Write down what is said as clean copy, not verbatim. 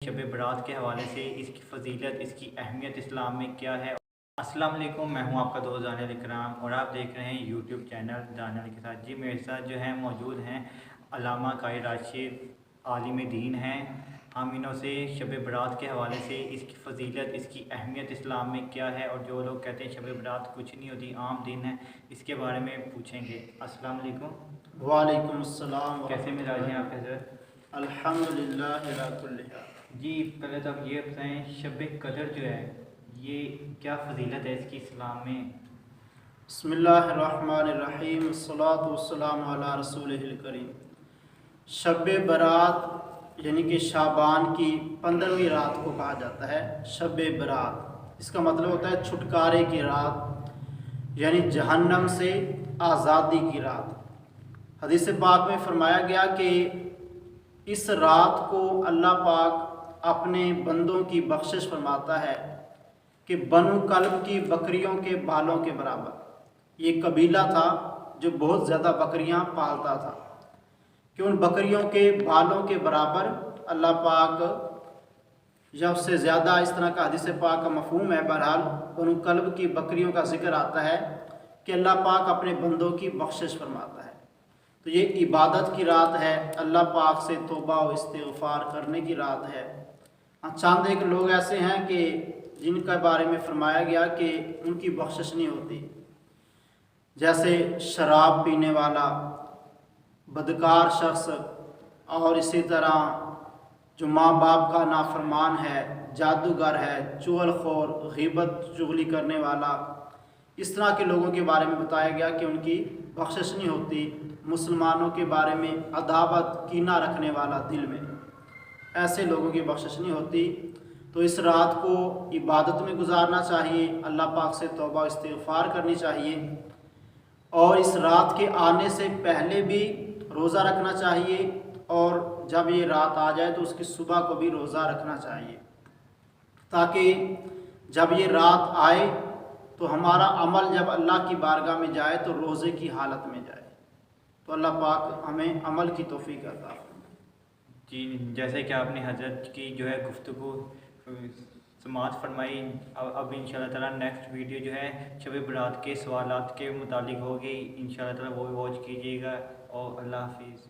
شب برات کے حوالے سے اس کی فضیلت، اس کی اہمیت اسلام میں کیا ہے۔ السلام علیکم، میں ہوں آپ کا دوست دانیال اکرام اور آپ دیکھ رہے ہیں یوٹیوب چینل دانیال کے ساتھ۔ جی میرے ساتھ جو ہے موجود ہیں علامہ قاری راشد، عالم دین ہیں۔ ہم انہوں سے شب برات کے حوالے سے اس کی فضیلت، اس کی اہمیت اسلام میں کیا ہے، اور جو لوگ کہتے ہیں شب برات کچھ نہیں ہوتی، عام دن ہے، اس کے بارے میں پوچھیں گے۔ السلام علیکم۔ وعلیکم السلام۔ کیسے مزاج ہیں آپ حضرت؟ الحمدللہ علی کل حال۔ جی پہلے تو آپ یہ بتائیں، شب قدر جو ہے یہ کیا فضیلت ہے اس کی اسلام میں؟ بسم اللہ الرحمن الرحیم، الصلاۃ والسلام علی رسول الکریم۔ شب برات یعنی کہ شعبان کی 15ویں رات کو کہا جاتا ہے شب برات۔ اس کا مطلب ہوتا ہے چھٹکارے کی رات، یعنی جہنم سے آزادی کی رات۔ حدیث پاک میں فرمایا گیا کہ اس رات کو اللہ پاک اپنے بندوں کی بخشش فرماتا ہے کہ بنو کلب کی بکریوں کے بالوں کے برابر۔ یہ قبیلہ تھا جو بہت زیادہ بکریاں پالتا تھا، کہ ان بکریوں کے بالوں کے برابر اللہ پاک یا اس سے زیادہ، اس طرح کا حدیث پاک کا مفہوم ہے۔ بہرحال بنو کلب کی بکریوں کا ذکر آتا ہے کہ اللہ پاک اپنے بندوں کی بخشش فرماتا ہے۔ تو یہ عبادت کی رات ہے، اللہ پاک سے توبہ و استغفار کرنے کی رات ہے۔ چند ایک لوگ ایسے ہیں کہ جن کے بارے میں فرمایا گیا کہ ان کی بخشش نہیں ہوتی، جیسے شراب پینے والا، بدکار شخص، اور اسی طرح جو ماں باپ کا نافرمان ہے، جادوگر ہے، چغل خور، غیبت چغلی کرنے والا، اس طرح کے لوگوں کے بارے میں بتایا گیا کہ ان کی بخشش نہیں ہوتی۔ مسلمانوں کے بارے میں عداوت، کینہ رکھنے والا دل میں، ایسے لوگوں کی بخشش نہیں ہوتی۔ تو اس رات کو عبادت میں گزارنا چاہیے، اللہ پاک سے توبہ استغفار کرنی چاہیے، اور اس رات کے آنے سے پہلے بھی روزہ رکھنا چاہیے، اور جب یہ رات آ جائے تو اس کی صبح کو بھی روزہ رکھنا چاہیے، تاکہ جب یہ رات آئے تو ہمارا عمل جب اللہ کی بارگاہ میں جائے تو روزے کی حالت میں جائے۔ تو اللہ پاک ہمیں عمل کی توفیق عطا فرمائے۔ جی جیسے کہ آپ نے حضرت کی جو ہے گفتگو سماعت فرمائی، اب ان شاء اللہ تعالیٰ نیکسٹ ویڈیو جو ہے شب برات کے سوالات کے متعلق ہوگی، ان شاء اللہ تعالیٰ وہ واچ کیجیے گا، اور اللہ حافظ۔